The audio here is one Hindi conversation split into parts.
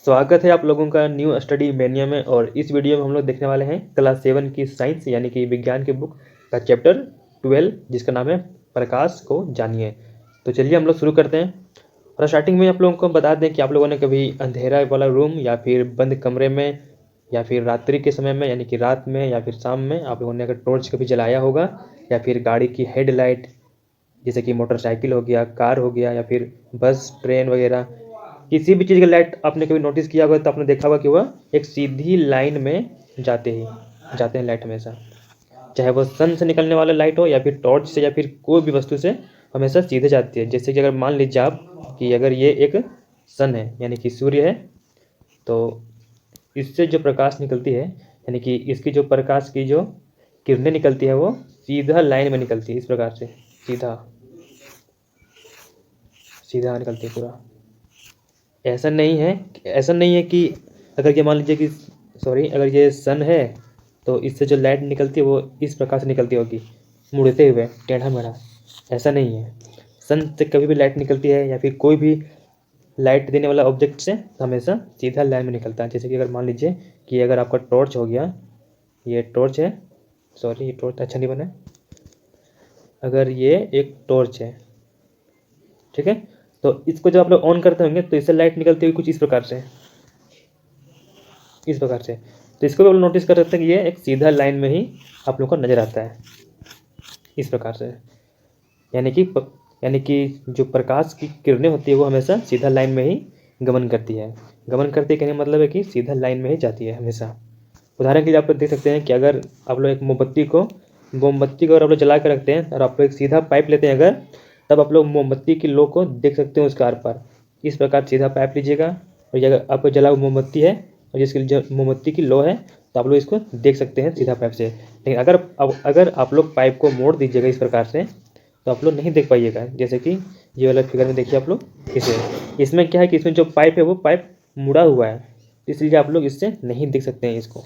स्वागत है आप लोगों का न्यू स्टडी मेनिया में। और इस वीडियो में हम लोग देखने वाले हैं क्लास 7 की साइंस यानी कि विज्ञान की बुक का चैप्टर 12 जिसका नाम है प्रकाश को जानिए। तो चलिए हम लोग शुरू करते हैं। और स्टार्टिंग में आप लोगों को बता दें कि आप लोगों ने कभी अंधेरा वाला रूम या फिर बंद कमरे में या फिर रात्रि के समय में यानी कि रात में या फिर शाम में आप लोगों ने अगर टॉर्च कभी जलाया होगा या फिर गाड़ी की हेडलाइट जैसे कि मोटरसाइकिल हो गया, कार हो गया या फिर बस, ट्रेन वगैरह किसी भी चीज़ का लाइट आपने कभी नोटिस किया होगा तो आपने देखा होगा कि वह एक सीधी लाइन में जाते हैं लाइट हमेशा, चाहे वो सन से निकलने वाला लाइट हो या फिर टॉर्च से या फिर कोई भी वस्तु से हमेशा सीधे जाती है। जैसे कि अगर मान लीजिए आप कि अगर ये एक सन है यानी कि सूर्य है, तो इससे जो प्रकाश निकलती है यानी कि इसकी जो प्रकाश की जो किरणें निकलती है वो सीधा लाइन में निकलती है। इस प्रकार से सीधा निकलती है पूरा। ऐसा नहीं है कि अगर ये मान लीजिए कि अगर ये सन है तो इससे जो लाइट निकलती है वो इस प्रकार से निकलती होगी, मुड़ते हुए टेढ़ा मेढ़ा। ऐसा नहीं है। सन से कभी भी लाइट निकलती है या फिर कोई भी लाइट देने वाला ऑब्जेक्ट से हमेशा सीधा लाइन में निकलता है। जैसे कि अगर मान लीजिए कि अगर आपका टॉर्च हो गया, ये टॉर्च है, ये टॉर्च अच्छा नहीं बना। अगर ये एक टॉर्च है, ठीक है, तो इसको जब आप लोग ऑन करते होंगे तो इससे लाइट निकलती हुई कुछ इस प्रकार से तो इसको भी आप लोग नोटिस कर सकते हैं कि ये एक सीधा लाइन में ही आप लोग को नज़र आता है इस प्रकार से। यानी कि जो प्रकाश की किरणें होती है वो हमेशा सीधा लाइन में ही गमन करती है। कहने का मतलब है कि सीधा लाइन में ही जाती है हमेशा। उदाहरण के लिए आप लोग देख सकते हैं कि अगर आप लोग एक मोमबत्ती को अगर आप लोग जला कर रखते हैं और आप लोग एक सीधा पाइप लेते हैं अगर, तब आप लोग मोमबत्ती की लो को देख सकते हैं उसके आर पार। इस प्रकार सीधा पाइप लीजिएगा और ये अगर आपको जला हुआ मोमबत्ती है और जिसकी जो मोमबत्ती की लो है तो आप लोग इसको देख सकते हैं सीधा पाइप से। लेकिन अगर आप लोग पाइप को मोड़ दीजिएगा इस प्रकार से तो आप लोग नहीं देख पाइएगा। जैसे कि ये वाला फिगर में देखिए आप लोग, इसमें क्या है कि इसमें जो पाइप है वो पाइप मुड़ा हुआ है, इसलिए आप लोग इससे नहीं देख सकते हैं, इसको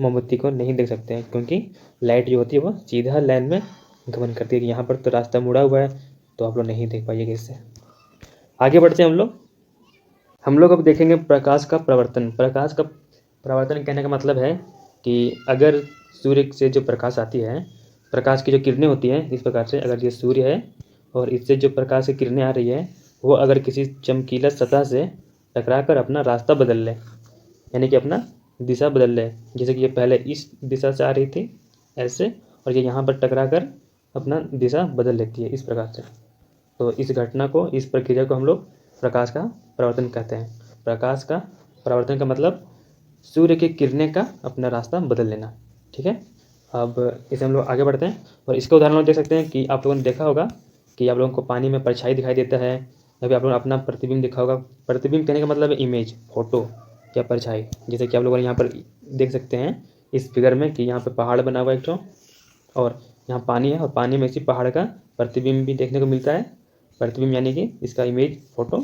मोमबत्ती को नहीं देख सकते हैं, क्योंकि लाइट जो होती है वो सीधा लाइन में गमन करती है। यहाँ पर तो रास्ता मुड़ा हुआ है तो आप लोग नहीं देख पाइएगा इससे। आगे बढ़ते हैं हम लोग अब देखेंगे प्रकाश का प्रवर्तन कहने का मतलब है कि अगर सूर्य से जो प्रकाश आती है, प्रकाश की जो किरणें होती हैं इस प्रकार से, अगर ये सूर्य है और इससे जो प्रकाश की किरणें आ रही है वो अगर किसी चमकीला सतह से टकरा कर अपना रास्ता बदल ले यानी कि अपना दिशा बदल ले। जैसे कि ये पहले इस दिशा से आ रही थी ऐसे और ये यहाँ पर टकरा कर अपना दिशा बदल लेती है इस प्रकार से। तो इस घटना को, इस प्रक्रिया को हम लोग प्रकाश का प्रवर्तन कहते हैं। प्रकाश का प्रवर्तन का मतलब सूर्य की किरणें का अपना रास्ता बदल लेना, ठीक है। अब इसे हम लोग आगे बढ़ते हैं और इसका उदाहरण हम देख सकते हैं कि आप लोगों ने देखा होगा कि आप लोगों को पानी में परछाई दिखाई देता है या फिर आप लोगों ने अपना प्रतिबिंब देखा होगा। प्रतिबिंब कहने का मतलब है इमेज, फोटो या परछाई। जैसे कि आप लोगों ने यहाँ पर देख सकते हैं इस फिगर में कि यहाँ पर पहाड़ बना हुआ है एक और यहाँ पानी है और पानी में इसी पहाड़ का प्रतिबिंब भी देखने को मिलता है। प्रतिबिंब यानी कि इसका इमेज, फोटो।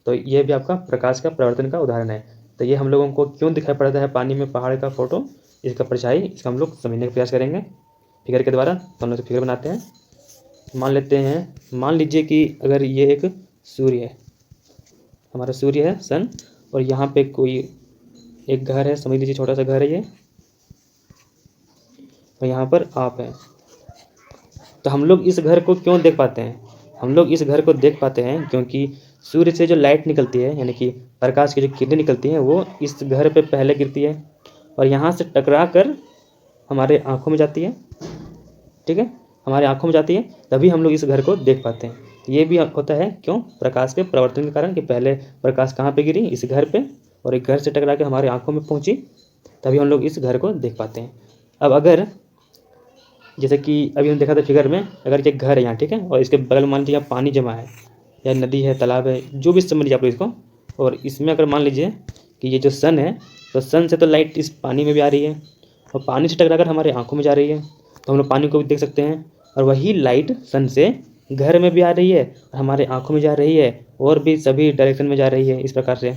तो ये भी आपका प्रकाश का प्रवर्तन का उदाहरण है। तो ये हम लोगों को क्यों दिखाई पड़ता है पानी में पहाड़ का फोटो, इसका परछाई, इसका हम लोग समझने का प्रयास करेंगे फिगर के द्वारा। तो हम लोग फिगर बनाते हैं। मान लीजिए कि अगर ये एक सूर्य है, हमारा सूर्य है सन, और यहाँ पे कोई एक घर है, समझ लीजिए छोटा सा घर है ये, और यहाँ पर आप है। तो हम लोग इस घर को क्यों देख पाते हैं? हम लोग इस घर को देख पाते हैं क्योंकि सूर्य से जो लाइट निकलती है यानी कि प्रकाश की जो किरणें निकलती हैं वो इस घर पे पहले गिरती है और यहाँ से टकरा कर हमारे आँखों में जाती है, ठीक है, हमारे आँखों में जाती है, तभी हम लोग इस घर को देख पाते हैं। ये भी होता है क्यों? प्रकाश के प्रवर्तन के कारण, कि पहले प्रकाश कहाँ पे गिरी? इस घर पे, और एक घर से टकरा के हमारे आँखों में पहुँची, तभी हम लोग इस घर को देख पाते हैं। अब अगर जैसे कि अभी हम देखा था फिगर में, अगर ये घर है यहाँ, ठीक है, और इसके बगल में मान लीजिए यहाँ पानी जमा है या नदी है, तालाब है, जो भी समझ लीजिए आप लोग इसको, और इसमें अगर मान लीजिए कि ये जो सन है, तो सन से तो लाइट इस पानी में भी आ रही है और पानी से टकरा कर हमारे आँखों में जा रही है, तो हम लोग पानी को भी देख सकते हैं। और वही लाइट सन से घर में भी आ रही है और हमारे आँखों में जा रही है और भी सभी डायरेक्शन में जा रही है इस प्रकार से,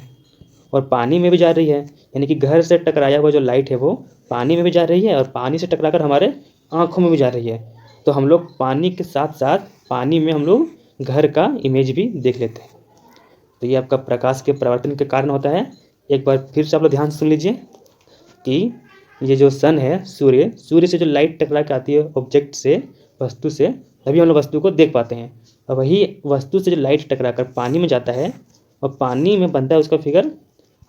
और पानी में भी जा रही है। यानी कि घर से टकराया हुआ जो लाइट है वो पानी में भी जा रही है और पानी से टकराकर हमारे आँखों में भी जा रही है। तो हम लोग पानी के साथ साथ पानी में हम लोग घर का इमेज भी देख लेते हैं। तो ये आपका प्रकाश के परावर्तन के कारण होता है। एक बार फिर से आप लोग ध्यान से सुन लीजिए कि ये जो सन है, सूर्य से जो लाइट टकरा के आती है ऑब्जेक्ट से, वस्तु से, तभी हम लोग वस्तु को देख पाते हैं। और वही वस्तु से जो लाइट टकरा कर पानी में जाता है और पानी में बनता है उसका फिगर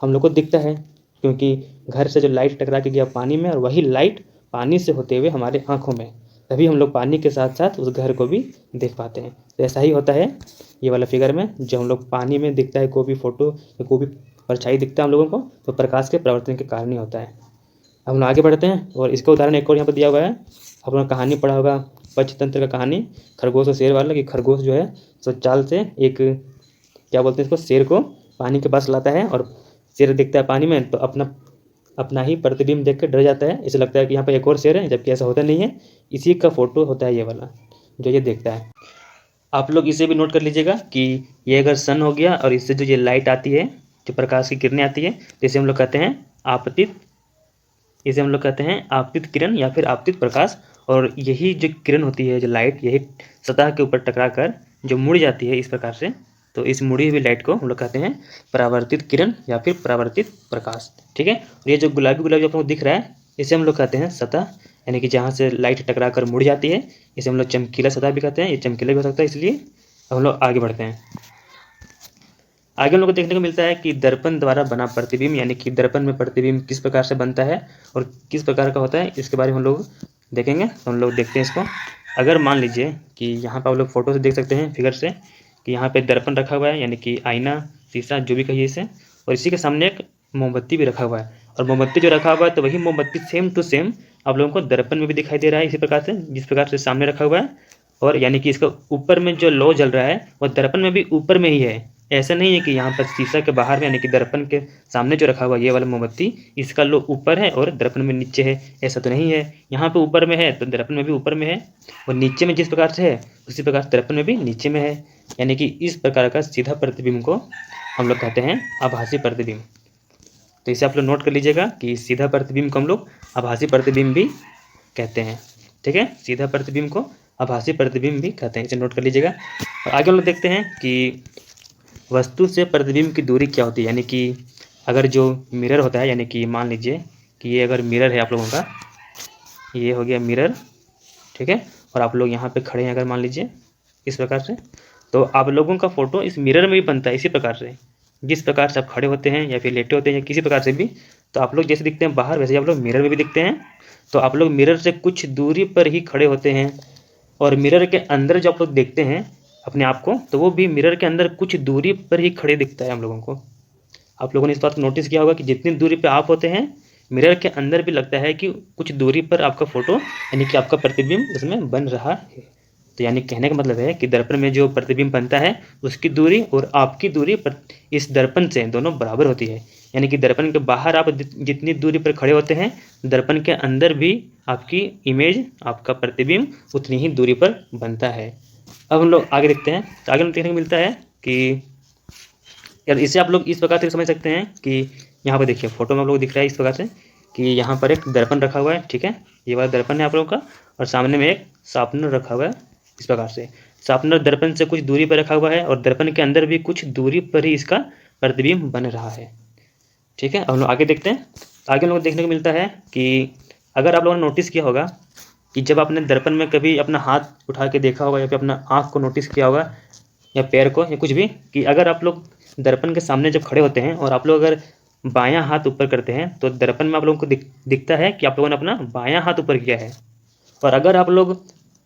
हम लोग को दिखता है, क्योंकि घर से जो लाइट टकरा के गया पानी में और वही लाइट पानी से होते हुए हमारे आँखों में, तभी हम लोग पानी के साथ साथ उस घर को भी देख पाते हैं। तो ऐसा ही होता है ये वाला फिगर में, जो हम लोग पानी में दिखता है कोई भी फोटो या कोई भी परछाई दिखता है हम लोगों को, तो प्रकाश के परावर्तन के कारण ही होता है। अब हम लोग आगे बढ़ते हैं और इसका उदाहरण एक और यहाँ पर दिया हुआ है। आप लोगों ने कहानी पढ़ा होगा पंचतंत्र का कहानी, खरगोश और शेर वाला, कि खरगोश जो है सो चाल से एक, क्या बोलते हैं इसको, शेर को पानी के पास लाता है और शेर दिखता है पानी में तो अपना ही प्रतिबिंब देख कर डर जाता है। इसे लगता है कि यहाँ पर एक और शेर है, जबकि ऐसा होता नहीं है। इसी का फोटो होता है ये वाला जो ये देखता है। आप लोग इसे भी नोट कर लीजिएगा कि ये अगर सन हो गया और इससे जो ये लाइट आती है, जो प्रकाश की किरणें आती है, तो इसे हम लोग कहते हैं आपतित किरण या फिर आपतित प्रकाश। और यही जो किरण होती है, जो लाइट, यही सतह के ऊपर टकरा कर जो मुड़ जाती है इस प्रकार से, तो इस मुड़ी हुई लाइट को हम लोग कहते हैं परावर्तित किरण या फिर परावर्तित प्रकाश। ठीक है। और ये जो गुलाबी जो आपको दिख रहा है, इसे हम लोग कहते हैं सतह, यानी कि जहाँ से लाइट टकरा कर मुड़ जाती है, इसे हम लोग चमकीला सतह भी कहते हैं। ये चमकीला भी हो सकता है, इसलिए हम लोग आगे बढ़ते हैं। आगे हम लोग को देखने को मिलता है कि दर्पण द्वारा बना प्रतिबिंब, यानी कि दर्पण में प्रतिबिंब किस प्रकार से बनता है और किस प्रकार का होता है, इसके बारे में हम लोग देखेंगे। तो हम लोग देखते हैं इसको। अगर मान लीजिए कि यहाँ पर आप लोग फोटो से देख सकते हैं, फिगर से, कि यहाँ पे दर्पण रखा हुआ है, यानी कि आईना, शीशा, जो भी कहिए इसे, और इसी के सामने एक मोमबत्ती भी रखा हुआ है। और मोमबत्ती जो रखा हुआ है, तो वही मोमबत्ती सेम टू सेम आप लोगों को दर्पण में भी दिखाई दे रहा है, इसी प्रकार से जिस प्रकार से सामने रखा हुआ है। और यानी कि इसका ऊपर में जो लौ जल रहा है वो दर्पण में भी ऊपर में ही है। ऐसा नहीं है कि यहाँ पर शीशा के बाहर में, यानी कि दर्पण के सामने जो रखा हुआ ये वाला मोमबत्ती, इसका लो ऊपर है और दर्पण में नीचे है, ऐसा तो नहीं है। यहाँ पे ऊपर में है तो दर्पण में भी ऊपर में है, और नीचे में जिस प्रकार से है उसी प्रकार दर्पण में भी नीचे में है। यानी कि इस प्रकार का सीधा प्रतिबिंब को हम लोग कहते हैं आभासी प्रतिबिंब। तो इसे आप लोग नोट कर लीजिएगा कि सीधा प्रतिबिंब को हम लोग आभासी प्रतिबिंब भी कहते हैं। ठीक है, सीधा प्रतिबिंब को आभासी प्रतिबिंब भी कहते हैं, इसे नोट कर लीजिएगा। और आगे हम लोग देखते हैं कि वस्तु से प्रतिबिंब की दूरी क्या होती है। यानी कि अगर जो मिरर होता है, यानी कि मान लीजिए कि ये अगर मिरर है आप लोगों का, ये हो गया मिरर, ठीक है, और आप लोग यहाँ पे खड़े हैं अगर मान लीजिए इस प्रकार से, तो आप लोगों का फोटो इस मिरर में भी बनता है इसी प्रकार से। जिस प्रकार से आप खड़े होते हैं या फिर लेटे होते हैं या किसी प्रकार से भी, तो आप लोग जैसे दिखते हैं बाहर, वैसे आप लोग मिरर में भी दिखते हैं। तो आप लोग मिरर से कुछ दूरी पर ही खड़े होते हैं, और मिरर के अंदर जो आप लोग देखते हैं अपने आप को, तो वो भी मिरर के अंदर कुछ दूरी पर ही खड़े दिखता है हम लोगों को। आप लोगों ने इस बात को नोटिस किया होगा कि जितनी दूरी पे आप होते हैं, मिरर के अंदर भी लगता है कि कुछ दूरी पर आपका फोटो, यानी कि आपका प्रतिबिंब उसमें बन रहा है। तो यानी कहने का मतलब है कि दर्पण में जो प्रतिबिंब बनता है उसकी दूरी और आपकी दूरी इस दर्पण से दोनों बराबर होती है। यानी कि दर्पण के बाहर आप जितनी दूरी पर खड़े होते हैं, दर्पण के अंदर भी आपकी इमेज, आपका प्रतिबिंब उतनी ही दूरी पर बनता है। अब हम लोग आगे देखते हैं। तो आगे हम देखने को मिलता है कि यार इसे आप लोग इस प्रकार से समझ सकते हैं कि यहाँ पर देखिए फोटो में आप लोग दिख रहा है इस प्रकार से कि यहाँ पर एक दर्पण रखा हुआ है, ठीक है, ये वाला दर्पण है आप लोगों का, और सामने में एक शार्पनर रखा हुआ है इस प्रकार से। शार्पनर दर्पण से कुछ दूरी पर रखा हुआ है और दर्पण के अंदर भी कुछ दूरी पर ही इसका प्रतिबिंब बन रहा है। ठीक है, अब हम लोग आगे देखते हैं। आगे हम लोग देखने को मिलता है कि अगर आप लोगों ने नोटिस किया होगा कि जब आपने दर्पण में कभी अपना हाथ उठा के देखा होगा या फिर अपना आँख को नोटिस किया होगा या पैर को या कुछ भी, कि अगर आप लोग दर्पण के सामने जब खड़े होते हैं और आप लोग अगर बायां हाथ ऊपर करते हैं, तो दर्पण में आप लोगों को दिखता है कि आप लोगों ने अपना बायां हाथ ऊपर किया है। और अगर आप लोग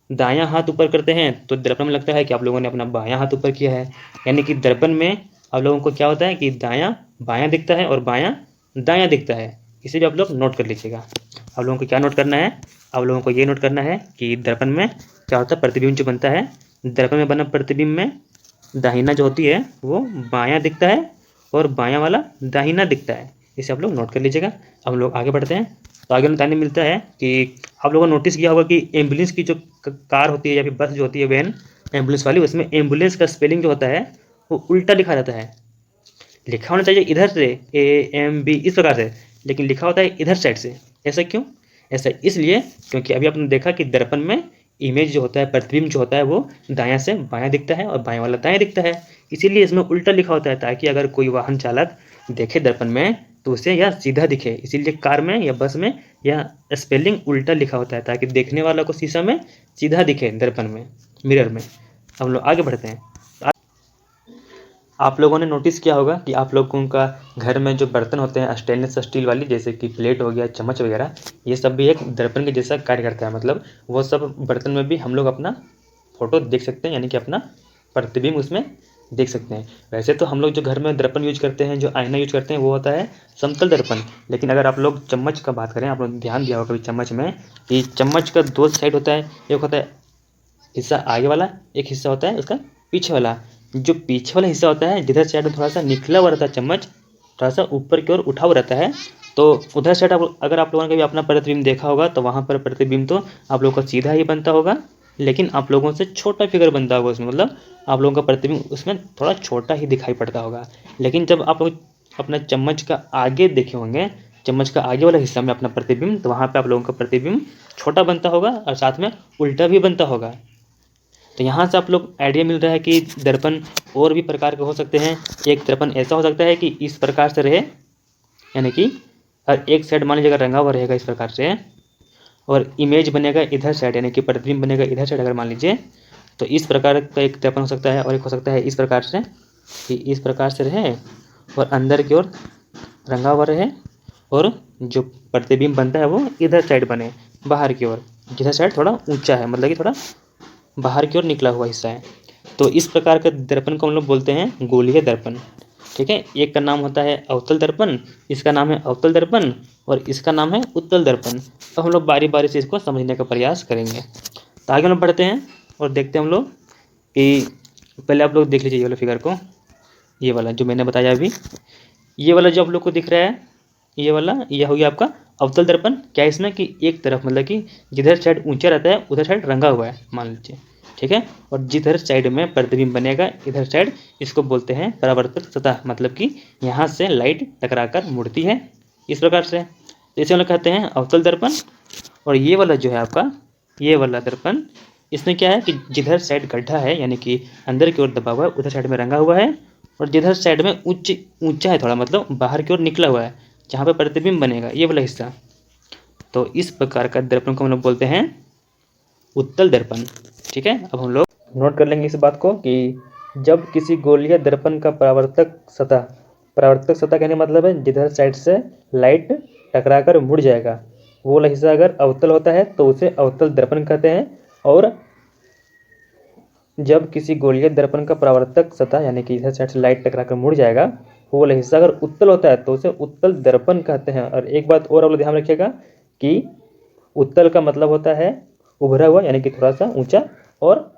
दायां हाथ ऊपर करते हैं तो दर्पण में लगता है कि आप लोगों ने अपना बायां हाथ ऊपर किया है। यानी कि दर्पण में आप लोगों को क्या होता है कि दायां बायां दिखता है और बायां दायां दिखता है। इसे भी आप लोग नोट कर लीजिएगा। आप लोगों को क्या नोट करना है, आप लोगों को ये नोट करना है कि दर्पण में क्या होता है, प्रतिबिंब जो बनता है, दर्पण में बना प्रतिबिंब में दाहिना जो होती है वो बायां दिखता है और बायां वाला दाहिना दिखता है। इसे आप लोग नोट कर लीजिएगा। अब हम लोग आगे बढ़ते हैं। तो आगे बताने मिलता है कि आप लोगों ने नोटिस किया होगा कि एम्बुलेंस की जो कार होती है या फिर बस जो होती है, वैन एम्बुलेंस वाली, उसमें एम्बुलेंस का स्पेलिंग जो होता है वो उल्टा लिखा रहता है। लिखा होना चाहिए इधर से AMB इस प्रकार से, लेकिन लिखा होता है इधर साइड से। ऐसा क्यों? ऐसा इसलिए क्योंकि अभी आपने देखा कि दर्पण में इमेज जो होता है, प्रतिबिंब जो होता है वो दायां से बायां दिखता है और बाएं वाला दाएं दिखता है। इसीलिए इसमें उल्टा लिखा होता है, ताकि अगर कोई वाहन चालक देखे दर्पण में तो उसे यह सीधा दिखे। इसीलिए कार में या बस में यह स्पेलिंग उल्टा लिखा होता है, ताकि देखने वाला को शीशा में सीधा दिखे, दर्पण में, मिरर में। हम लोग आगे बढ़ते हैं। आप लोगों ने नोटिस किया होगा कि आप लोगों का घर में जो बर्तन होते हैं स्टेनलेस स्टील वाली, जैसे कि प्लेट हो गया, चम्मच वगैरह, ये सब भी एक दर्पण के जैसा कार्य करता है। मतलब वो सब बर्तन में भी हम लोग अपना फोटो देख सकते हैं, यानी कि अपना प्रतिबिंब उसमें देख सकते हैं। वैसे तो हम लोग जो घर में दर्पण यूज करते हैं, जो आईना यूज करते हैं, वो होता है समतल दर्पण। लेकिन अगर आप लोग चम्मच का बात करें, आप लोग ध्यान दिया होगा कभी चम्मच में कि चम्मच का दो साइड होता है। एक होता है हिस्सा आगे वाला, एक हिस्सा होता है उसका पीछे वाला। जो पीछे वाला हिस्सा होता है, जिधर साइड में थोड़ा सा निकला हुआ रहता है चम्मच, थोड़ा सा ऊपर की ओर उठा हुआ रहता है, तो उधर साइड अगर आप लोगों ने कभी अपना प्रतिबिंब देखा होगा तो वहाँ पर प्रतिबिंब तो आप लोगों का सीधा ही बनता होगा, लेकिन आप लोगों से छोटा फिगर बनता होगा उसमें। मतलब आप लोगों का प्रतिबिंब उसमें थोड़ा छोटा ही दिखाई पड़ता होगा। लेकिन जब आप लोग अपना चम्मच का आगे देखे होंगे, चम्मच का आगे वाला हिस्सा में अपना प्रतिबिंब, तो वहाँ पे आप लोगों का प्रतिबिंब छोटा बनता होगा और साथ में उल्टा भी बनता होगा। तो यहाँ से आप लोग आइडिया मिल रहा है कि दर्पण और भी प्रकार के हो सकते हैं। एक दर्पण ऐसा हो सकता है कि इस प्रकार से रहे, यानी कि हर एक साइड मान लीजिए अगर रंगा हुआ रहेगा इस प्रकार से, और इमेज बनेगा इधर साइड, यानी कि प्रतिबिंब बनेगा इधर साइड अगर मान लीजिए, तो इस प्रकार का एक दर्पण हो सकता है। और एक हो सकता है इस प्रकार से, कि इस प्रकार से रहे और अंदर की ओर रंगा हुआ रहे, और जो प्रतिबिंब बनता है वो इधर साइड बने, बाहर की ओर, जिधर साइड थोड़ा ऊंचा है, मतलब कि थोड़ा बाहर की ओर निकला हुआ हिस्सा है। तो इस प्रकार के दर्पण को हम लोग बोलते हैं गोलीय दर्पण। ठीक है, एक का नाम होता है अवतल दर्पण, इसका नाम है अवतल दर्पण, और इसका नाम है उत्तल दर्पण। तो हम लोग बारी बारी से इसको समझने का प्रयास करेंगे। तो आगे हम लोग बढ़ते हैं और देखते हैं हम लोग कि पहले आप लोग देख लीजिए ये वाला फिगर को, ये वाला जो मैंने बताया अभी, ये वाला जो आप लोग को दिख रहा है, ये वाला, ये हो गया आपका अवतल दर्पण। क्या इसमें कि एक तरफ, मतलब कि जिधर साइड ऊंचा रहता है उधर साइड रंगा हुआ है मान लीजिए, ठीक है, और जिधर साइड में प्रतिबिंब बनेगा इधर साइड, इसको बोलते हैं परावर्तक सतह। मतलब कि यहाँ से लाइट टकराकर मुड़ती है इस प्रकार से, तो इसे हम लोग कहते हैं अवतल दर्पण। और ये वाला जो है आपका, ये वाला दर्पण, इसमें क्या है कि जिधर साइड गड्ढा है, यानी कि अंदर की ओर दबा हुआ है, उधर साइड में रंगा हुआ है, और जिधर साइड में ऊंचा है थोड़ा, मतलब बाहर की ओर निकला हुआ है, जहाँ पे प्रतिबिंब बनेगा ये वाला हिस्सा, तो इस प्रकार का दर्पण को हम लोग बोलते हैं उत्तल दर्पण। ठीक है, अब हम लोग नोट कर लेंगे इस बात को कि जब किसी गोलीय दर्पण का परावर्तक सतह कहने का मतलब है जिधर साइड से लाइट टकराकर मुड़ जाएगा, वो वाला हिस्सा अगर अवतल होता है तो उसे अवतल दर्पण कहते हैं। और जब किसी गोलीय दर्पण का परावर्तक सतह, यानी कि इधर साइड से लाइट टकराकर मुड़ जाएगा, वो वाला हिस्सा अगर उत्तल होता है तो उसे उत्तल दर्पण कहते हैं। और एक बात और आप लोग ध्यान रखिएगा कि उत्तल का मतलब होता है उभरा हुआ, यानी कि थोड़ा सा ऊंचा, और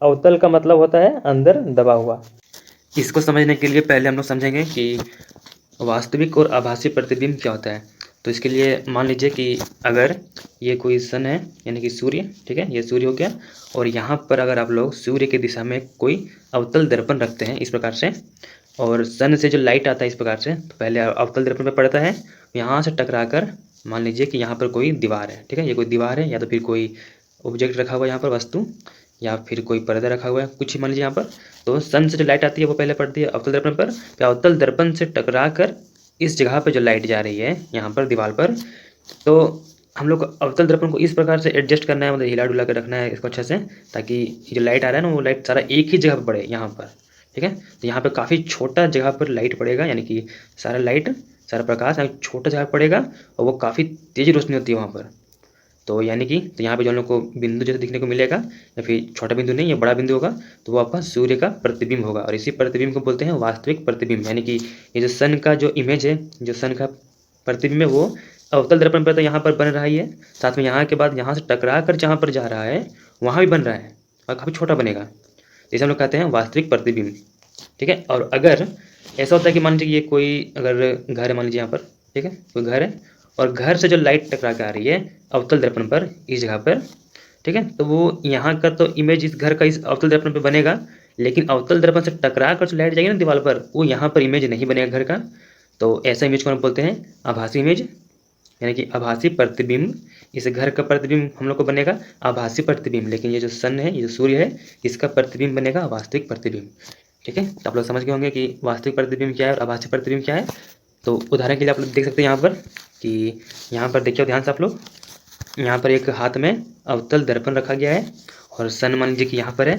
अवतल का मतलब होता है अंदर दबा हुआ। इसको समझने के लिए पहले हम लोग समझेंगे कि वास्तविक और आभासी प्रतिबिंब क्या होता है। तो इसके लिए मान लीजिए कि अगर ये कोई सन है, यानी कि सूर्य, ठीक है, ये सूर्य हो गया, और यहाँ पर अगर आप लोग सूर्य की दिशा में कोई अवतल दर्पण रखते हैं इस प्रकार से, और सन से जो लाइट आता है इस प्रकार से, तो पहले अवतल दर्पण पर पड़ता है, यहाँ से टकराकर मान लीजिए कि यहाँ पर कोई दीवार है, ठीक है, ये कोई दीवार है, या तो फिर कोई ऑब्जेक्ट रखा हुआ है यहाँ पर, वस्तु, या फिर कोई पर्दा रखा हुआ है, कुछ ही मान लीजिए यहाँ पर। तो सन से जो लाइट आती है वो पहले पड़ती है अवतल दर्पण पर, फिर अवतल दर्पण से टकरा कर इस जगह पे जो लाइट जा रही है यहाँ पर दीवार पर, तो हम लोग अवतल दर्पण को इस प्रकार से एडजस्ट करना है, मतलब हिला डुला कर रखना है इसको अच्छे से, ताकि जो लाइट आ रहा है ना वो लाइट सारा एक ही जगह पर पड़े यहाँ पर। ठीक है, तो यहाँ पे काफ़ी छोटा जगह पर लाइट पड़ेगा, यानी कि सारा लाइट, सारा प्रकाश यहाँ छोटा जगह पड़ेगा, और वो काफ़ी तेज़ रोशनी होती है वहाँ पर। तो यानी कि तो यहाँ पे जो हम लोग को बिंदु जैसे दिखने को मिलेगा, या फिर छोटा बिंदु नहीं, ये बड़ा बिंदु होगा, तो वो आपका सूर्य का प्रतिबिंब होगा, और इसी प्रतिबिंब को बोलते हैं वास्तविक प्रतिबिंब। यानी कि ये जो सन का जो इमेज है, जो सन का प्रतिबिंब है, वो अवतल दर्पण पर तो यहाँ पर बन रहा ही है, साथ में यहाँ के बाद यहाँ से टकरा कर जहाँ पर जा रहा है वहाँ भी बन रहा है, और काफ़ी छोटा बनेगा, जैसे हम लोग कहते हैं वास्तविक प्रतिबिंब। ठीक है, और अगर ऐसा होता है कि मान लीजिए ये कोई अगर घर है, मान लीजिए यहाँ पर, ठीक है, कोई घर है, और घर से जो लाइट टकरा के आ रही है अवतल दर्पण पर इस जगह पर, ठीक है, तो वो यहाँ का तो इमेज इस घर का इस अवतल दर्पण पर बनेगा, लेकिन अवतल दर्पण से टकरा कर जो लाइट जाएगी ना दीवार पर, वो यहाँ पर इमेज नहीं बनेगा घर का। तो ऐसा इमेज को हम बोलते हैं आभासी इमेज। यानी कि आभासी प्रतिबिंब, इस घर का प्रतिबिंब हम लोग को बनेगा आभासी प्रतिबिंब, लेकिन ये जो सन है, ये जो सूर्य है, इसका प्रतिबिंब बनेगा वास्तविक प्रतिबिंब। ठीक है, तो आप लोग समझ गए होंगे कि वास्तविक प्रतिबिंब क्या है और आभासी प्रतिबिंब क्या है। तो उदाहरण के लिए आप लोग देख सकते हैं यहाँ पर कि यहाँ पर देखिए ध्यान से आप लोग, यहाँ पर एक हाथ में अवतल दर्पण रखा गया है और सन मान लीजिए कि यहाँ पर है।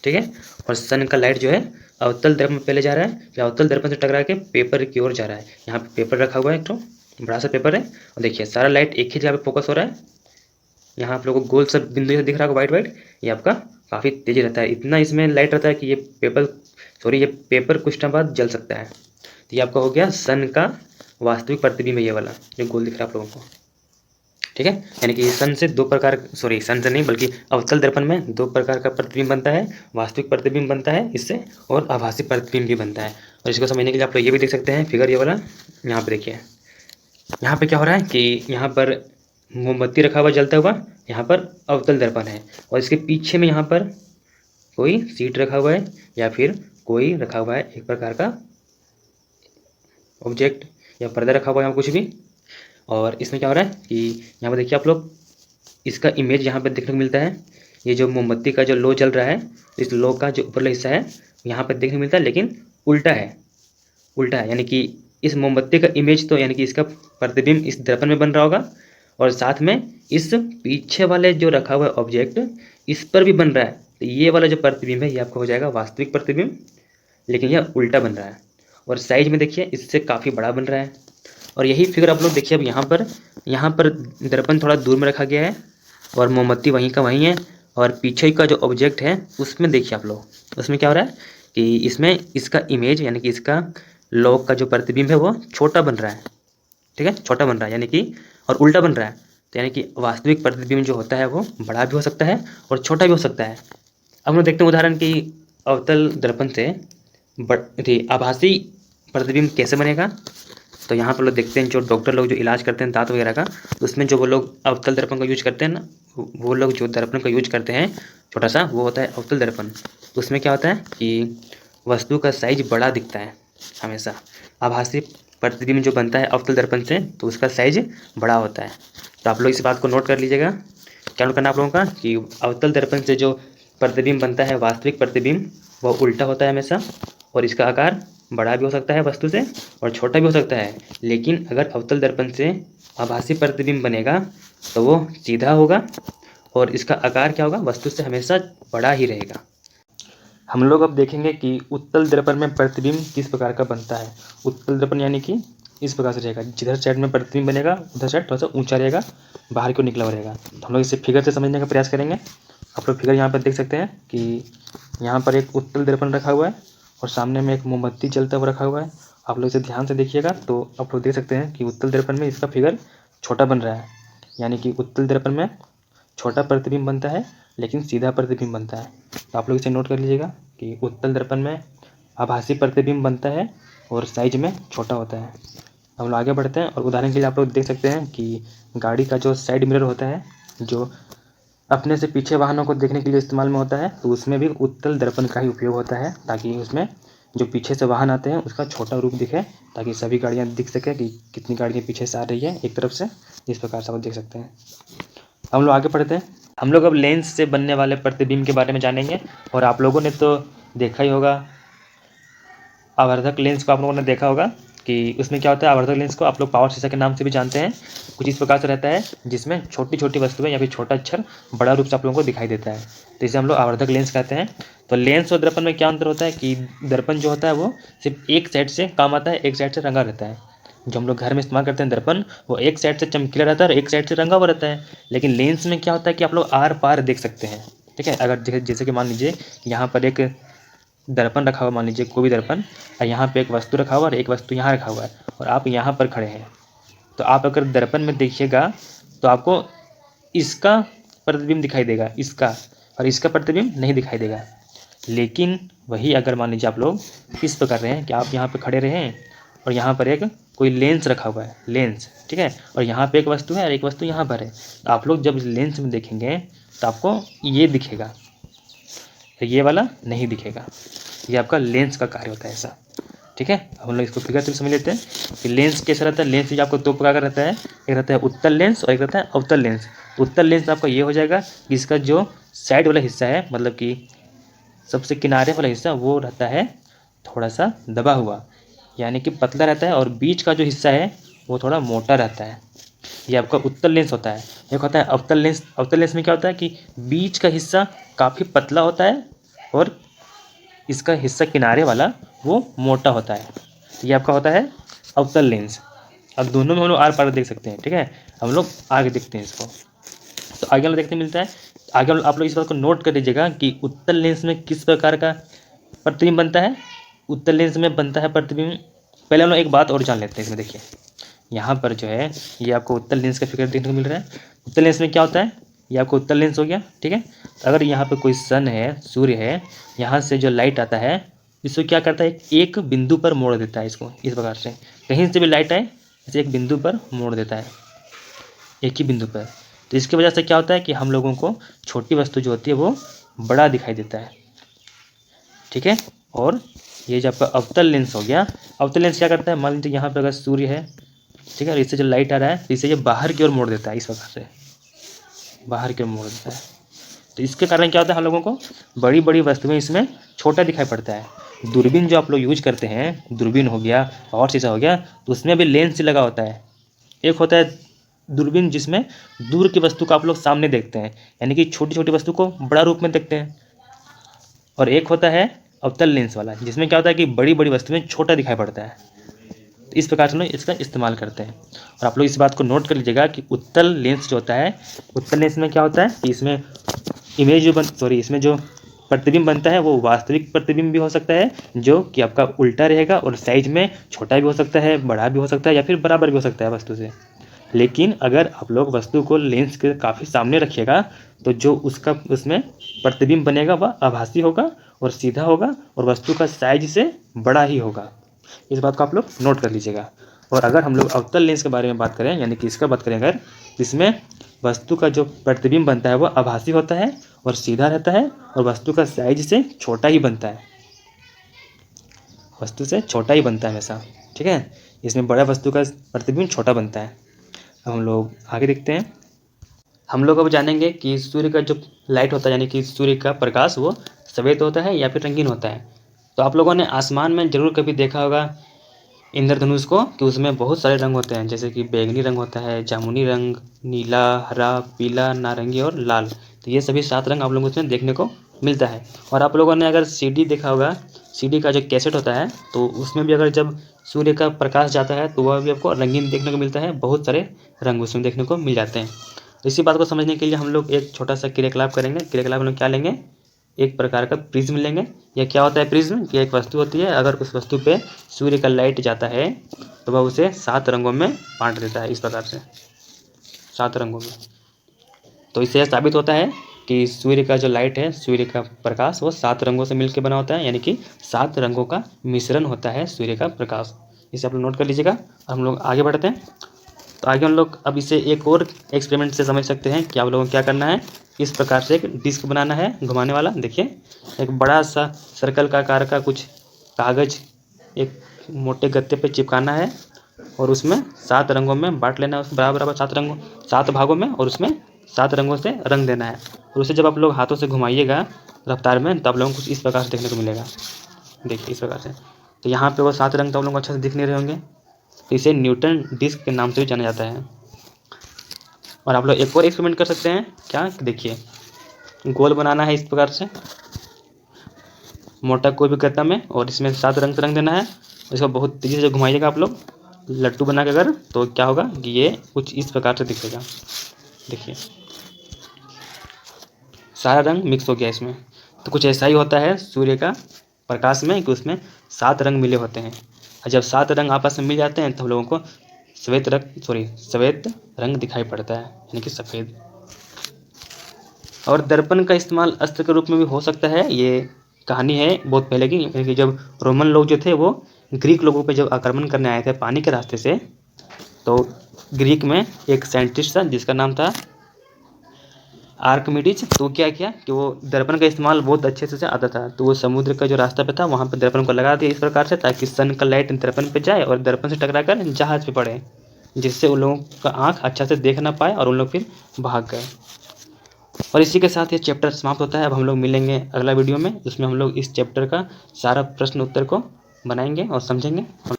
ठीक है, और सन का लाइट जो है अवतल दर्पण में पहले जा रहा है, या अवतल दर्पण से टकरा के पेपर की ओर जा रहा है। यहाँ पे पेपर रखा हुआ है, एक तो बड़ा सा पेपर है, और देखिए सारा लाइट एक ही जगह पे फोकस हो रहा है। यहाँ आप लोगों को गोल सा बिंदु दिख रहा होगा वाइट वाइट, ये आपका काफ़ी तेज रहता है, इतना इसमें लाइट रहता है कि ये पेपर कुछ टाइम बाद जल सकता है। तो ये आपका हो गया सन का वास्तविक प्रतिबिंब है, ये वाला जो गोल दिख रहा है आप लोगों को। ठीक है, यानी कि सन से सन से नहीं बल्कि अवतल दर्पण में दो प्रकार का प्रतिबिंब बनता है, वास्तविक प्रतिबिंब बनता है इससे, और आभासी प्रतिबिंब भी बनता है। और इसको समझने के लिए आप लोग ये भी देख सकते हैं फिगर ये वाला। यहाँ पे देखिए, यहाँ पे क्या हो रहा है कि यहाँ पर मोमबत्ती रखा हुआ जलता हुआ, यहाँ पर अवतल दर्पण है, और इसके पीछे में यहाँ पर कोई सीट रखा हुआ है या फिर कोई रखा हुआ है एक प्रकार का ऑब्जेक्ट या पर्दा रखा हुआ है यहाँ कुछ भी। और इसमें क्या हो रहा है कि यहाँ पर देखिए आप लोग, इसका इमेज यहाँ पर देखने को मिलता है। ये जो मोमबत्ती का जो लो जल रहा है, इस लो का जो ऊपरला हिस्सा है यहाँ पर देखने को मिलता है, लेकिन उल्टा है, यानी कि इस मोमबत्ती का इमेज तो यानी कि इसका प्रतिबिंब इस दर्पण में बन रहा होगा, और साथ में इस पीछे वाले जो रखा हुआ है ऑब्जेक्ट इस पर भी बन रहा है। तो ये वाला जो प्रतिबिंब है ये आपका हो जाएगा वास्तविक प्रतिबिंब, लेकिन यह उल्टा बन रहा है, और साइज में देखिए इससे काफ़ी बड़ा बन रहा है। और यही फिगर आप लोग देखिए, अब यहाँ पर दर्पण थोड़ा दूर में रखा गया है और मोमबत्ती वहीं का वहीं है, और पीछे का जो ऑब्जेक्ट है उसमें देखिए आप लोग, उसमें क्या हो रहा है कि इसमें इसका इमेज यानी कि इसका लोग का जो प्रतिबिंब है वो छोटा बन रहा है। ठीक है, छोटा बन रहा है यानी कि, और उल्टा बन रहा है। तो यानी कि वास्तविक प्रतिबिंब जो होता है वो बड़ा भी हो सकता है और छोटा भी हो सकता है। अब हम लोग देखते हैं उदाहरण कि अवतल दर्पण से आभासी प्रतिबिंब कैसे बनेगा। तो यहाँ पर लोग देखते हैं जो डॉक्टर लोग जो इलाज करते हैं दांत वगैरह का, तो उसमें जो वो लोग अवतल दर्पण का यूज करते हैं ना, वो लोग जो दर्पण का यूज करते हैं छोटा सा, वो होता है अवतल दर्पण। तो उसमें क्या होता है कि वस्तु का साइज बड़ा दिखता है हमेशा। आभासी प्रतिबिंब जो बनता है अवतल दर्पण से, तो उसका साइज बड़ा होता है। तो आप लोग इस बात को नोट कर लीजिएगा। क्या नोट करना आप लोगों का कि अवतल दर्पण से जो प्रतिबिंब बनता है वास्तविक प्रतिबिंब, वह उल्टा होता है हमेशा, और इसका आकार बड़ा भी हो सकता है वस्तु से और छोटा भी हो सकता है। लेकिन अगर अवतल दर्पण से आभासी प्रतिबिंब बनेगा तो वो सीधा होगा, और इसका आकार क्या होगा, वस्तु से हमेशा बड़ा ही रहेगा। हम लोग अब देखेंगे कि उत्तल दर्पण में प्रतिबिंब किस प्रकार का बनता है। उत्तल दर्पण यानी कि इस प्रकार से रहेगा, जिधर साइड में प्रतिबिंब बनेगा उधर साइड थोड़ा सा ऊंचा रहेगा, बाहर की ओर निकला हुआ रहेगा। तो हम लोग इसे फिगर से समझने का प्रयास करेंगे। आप लोग फिगर यहाँ पर देख सकते हैं कि यहाँ पर एक उत्तल दर्पण रखा हुआ है और सामने में एक मोमबत्ती जलता हुआ रखा हुआ है। आप लोग इसे ध्यान से देखिएगा तो आप लोग देख सकते हैं कि उत्तल दर्पण में इसका फिगर छोटा बन रहा है, यानी कि उत्तल दर्पण में छोटा प्रतिबिंब बनता है लेकिन सीधा प्रतिबिंब बनता है। तो आप लोग इसे नोट कर लीजिएगा कि उत्तल दर्पण में आभासी प्रतिबिंब बनता है और साइज में छोटा होता है। हम लोग आगे बढ़ते हैं, और उदाहरण के लिए आप लोग देख सकते हैं कि गाड़ी का जो साइड मिरर होता है, जो अपने से पीछे वाहनों को देखने के लिए इस्तेमाल में होता है, तो उसमें भी उत्तल दर्पण का ही उपयोग होता है, ताकि उसमें जो पीछे से वाहन आते हैं उसका छोटा रूप दिखे, ताकि सभी गाड़ियाँ दिख सके कि कितनी गाड़ियाँ पीछे से आ रही है एक तरफ से। इस प्रकार से आप देख सकते हैं। हम लोग आगे बढ़ते हैं। हम लोग अब लेंस से बनने वाले प्रतिबिंब के बारे में जानेंगे। और आप लोगों ने तो देखा ही होगा, आवर्धक लेंस को आप लोगों ने देखा होगा कि उसमें क्या होता है। आवर्धक लेंस को आप लोग पावर शीशा के नाम से भी जानते हैं। कुछ इस प्रकार से रहता है जिसमें छोटी छोटी वस्तुएं या फिर छोटा अक्षर बड़ा रूप से आप लोगों को दिखाई देता है, तो इसे हम लोग आवर्धक लेंस कहते हैं। तो लेंस और दर्पण में क्या अंतर होता है कि दर्पण जो होता है वो सिर्फ एक साइड से काम आता है, एक साइड से रंगा रहता है। जो हम लोग घर में इस्तेमाल करते हैं दर्पण, वो एक साइड से चमकीला रहता है और एक साइड से रंगा हुआ रहता है। लेकिन लेंस में क्या होता है कि आप लोग आर पार देख सकते हैं। ठीक है, अगर जैसे कि मान लीजिए यहाँ पर एक दर्पण रखा हुआ, मान लीजिए कोई भी दर्पण, और यहाँ पे एक वस्तु रखा हुआ और एक वस्तु यहाँ रखा हुआ है, और आप यहाँ पर खड़े हैं, तो आप अगर दर्पण में देखिएगा तो आपको इसका प्रतिबिंब दिखाई देगा, इसका, और इसका प्रतिबिंब नहीं दिखाई देगा। लेकिन वही अगर मान लीजिए आप लोग इस प्रकार रहे हैं कि आप यहाँ पे खड़े रहे हैं और यहाँ पर एक कोई लेंस रखा हुआ है, लेंस, ठीक है, और यहाँ पे एक वस्तु है और एक वस्तु यहाँ पर है, तो आप लोग जब लेंस में देखेंगे तो आपको ये दिखेगा, ये वाला नहीं दिखेगा। ये आपका लेंस का कार्य होता है ऐसा। ठीक है, हम लोग इसको फिगर से समझ लेते हैं कि लेंस कैसा रहता है। लेंस आपको 2 प्रकार का रहता है, एक रहता है उत्तल लेंस और एक रहता है अवतल लेंस। उत्तल लेंस आपका ये हो जाएगा कि इसका जो साइड वाला हिस्सा है, मतलब कि सबसे किनारे वाला हिस्सा, वो रहता है थोड़ा सा दबा हुआ, यानी कि पतला रहता है, और बीच का जो हिस्सा है वो थोड़ा मोटा रहता है। ये आपका उत्तल लेंस होता है। एक होता है अवतल लेंस। अवतल लेंस में क्या होता है कि बीच का हिस्सा काफ़ी पतला होता है और इसका हिस्सा किनारे वाला वो मोटा होता है। ये आपका होता है अवतल लेंस। अब दोनों में हम लोग आर पार देख सकते हैं, ठीक है। हम लोग आगे देखते हैं इसको, तो आगे हम लोग देखते मिलता है। आगे आप लोग इस बात को नोट कर लीजिएगा कि उत्तल लेंस में किस प्रकार का प्रतिबिंब बनता है। उत्तल लेंस में बनता है प्रतिबिंब, पहले हम लोग एक बात और जान लेते हैं इसमें। देखिए यहाँ पर जो है ये आपको उत्तल लेंस का फिगर देखने को मिल रहा है। उत्तल लेंस में क्या होता है, ये आपको उत्तल लेंस हो गया, ठीक है। अगर यहाँ पर कोई सन है, सूर्य है, यहाँ से जो लाइट आता है इसको क्या करता है, एक बिंदु पर मोड़ देता है इसको। इस प्रकार से कहीं से भी लाइट आए इसे एक बिंदु पर मोड़ देता है, एक ही बिंदु पर। तो इसकी वजह से क्या होता है कि हम लोगों को छोटी वस्तु जो होती है वो बड़ा दिखाई देता है, ठीक है। और ये जो आपका अवतल लेंस हो गया, अवतल लेंस क्या करता है, मान लीजिए यहाँ पर अगर सूर्य है, ठीक है, और इससे जो लाइट आ रहा है तो इसे ये बाहर की ओर मोड़ देता है, इस प्रकार से बाहर की ओर मोड़ देता है। तो इसके कारण क्या होता है, हम लोगों को बड़ी बड़ी वस्तुएं इसमें छोटा दिखाई पड़ता है। दूरबीन जो आप लोग यूज करते हैं, दूरबीन हो गया और शीशा हो गया, तो उसमें भी लेंस लगा होता है। एक होता है दूरबीन जिसमें दूर की वस्तु को आप लोग सामने देखते हैं, यानी कि छोटी छोटी वस्तु को बड़ा रूप में देखते हैं। और एक होता है अवतल लेंस वाला, जिसमें क्या होता है कि बड़ी बड़ी वस्तुएं छोटा दिखाई पड़ता है। तो इस प्रकार से लोग इसका इस्तेमाल करते हैं। और आप लोग इस बात को नोट कर लीजिएगा कि उत्तल लेंस जो होता है, उत्तल लेंस में क्या होता है कि इसमें इसमें जो प्रतिबिंब बनता है वो वास्तविक प्रतिबिंब भी हो सकता है, जो कि आपका उल्टा रहेगा और साइज में छोटा भी हो सकता है, बड़ा भी हो सकता है, या फिर बराबर भी हो सकता है वस्तु से। लेकिन अगर आप लोग वस्तु को लेंस के काफ़ी सामने रखिएगा तो जो उसमें प्रतिबिंब बनेगा वह आभासी होगा और सीधा होगा और वस्तु का साइज से बड़ा ही होगा। इस बात को आप लोग नोट कर लीजिएगा। और अगर हम लोग अवतल लेंस के बारे में बात करें, यानी कि इसका बात करें अगर, इसमें वस्तु का जो प्रतिबिंब बनता है वह आभासी होता है और सीधा रहता है और वस्तु का साइज से छोटा ही बनता है, वस्तु से छोटा ही बनता है हमेशा, ठीक है। इसमें बड़ा वस्तु का प्रतिबिंब छोटा बनता है। अब हम लोग आगे देखते हैं। हम लोग अब जानेंगे कि सूर्य का जो लाइट होता है, यानी कि सूर्य का प्रकाश, वो सफ़ेद होता है या फिर रंगीन होता है। तो आप लोगों ने आसमान में ज़रूर कभी देखा होगा इंद्रधनुष को, कि उसमें बहुत सारे रंग होते हैं, जैसे कि बैंगनी रंग होता है, जामुनी रंग, नीला, हरा, पीला, नारंगी और लाल। तो ये सभी 7 रंग आप लोगों को उसमें देखने को मिलता है। और आप लोगों ने अगर सीडी देखा होगा, सीडी का जो कैसेट होता है, तो उसमें भी अगर जब सूर्य का प्रकाश जाता है तो वह भी आपको रंगीन देखने को मिलता है, बहुत सारे रंग उसमें देखने को मिल जाते हैं। इसी बात को समझने के लिए हम लोग एक छोटा सा क्रियाकलाप करेंगे। क्रियाकलाप हम लोग क्या लेंगे, एक प्रकार का प्रिज्म लेंगे। यह क्या होता है प्रिज्म, कि एक वस्तु होती है, अगर उस वस्तु पे सूर्य का लाइट जाता है तो वह उसे 7 रंगों में बांट देता है, इस प्रकार से 7 रंगों में। तो इससे यह साबित होता है कि सूर्य का जो लाइट है, सूर्य का प्रकाश, वो 7 रंगों से मिलकर बना होता है, यानी कि 7 रंगों का मिश्रण होता है सूर्य का प्रकाश। इसे आप लोग नोट कर लीजिएगा। हम लोग आगे बढ़ते हैं। तो आगे हम लोग अब इसे एक और एक्सपेरिमेंट से समझ सकते हैं कि आप लोगों को क्या करना है। इस प्रकार से एक डिस्क बनाना है घुमाने वाला। देखिए एक बड़ा सा सर्कल का आकार का कुछ कागज़ एक मोटे गत्ते पे चिपकाना है और उसमें 7 रंगों में बांट लेना है, उस बराबर बराबर 7 भागों में, और उसमें 7 रंगों से रंग देना है। और उसे जब आप लोग हाथों से घुमाइएगा रफ्तार में, तो आप लोगों को कुछ इस प्रकार से देखने को मिलेगा। देखिए इस प्रकार से। तो यहाँ पे वो 7 रंग तो आप लोगों को अच्छे से दिख नहीं रहे होंगे, तो इसे न्यूटन डिस्क के नाम से भी जाना जाता है। और आप लोग एक और एक्सपेरिमेंट कर सकते हैं। क्या, देखिए गोल बनाना है इस प्रकार से मोटा कोई भी गत्ता में, और इसमें 7 रंग से रंग देना है। इसको बहुत तेज़ी से जब घुमाइएगा आप लोग लट्टू बना के अगर, तो क्या होगा कि ये कुछ इस प्रकार से दिखेगा। देखिए सारा रंग मिक्स हो गया इसमें। तो कुछ ऐसा ही होता है सूर्य का प्रकाश में, कि उसमें 7 रंग मिले होते हैं। और जब 7 रंग आपस में मिल जाते हैं तो हम लोगों को श्वेत रंग दिखाई पड़ता है, यानी कि सफ़ेद। और दर्पण का इस्तेमाल अस्त्र के रूप में भी हो सकता है। ये कहानी है बहुत पहले की, यानी कि जब रोमन लोग जो थे वो ग्रीक लोगों पे जब आक्रमण करने आए थे पानी के रास्ते से, तो ग्रीक में एक साइंटिस्ट था जिसका नाम था आर्किमिडीज, तो क्या किया कि वो दर्पण का इस्तेमाल बहुत अच्छे से आता था, तो वो समुद्र का जो रास्ता पे था वहाँ पे दर्पण को लगा दिया इस प्रकार से, ताकि सन का लाइट दर्पण पे जाए और दर्पण से टकरा कर जहाज पे पड़े, जिससे उन लोगों का आँख अच्छा से देख ना पाए और उन लोग फिर भाग गए। और इसी के साथ ये चैप्टर समाप्त होता है। अब हम लोग मिलेंगे अगला वीडियो में, जिसमें हम लोग इस चैप्टर का सारा प्रश्न उत्तर को बनाएंगे और समझेंगे।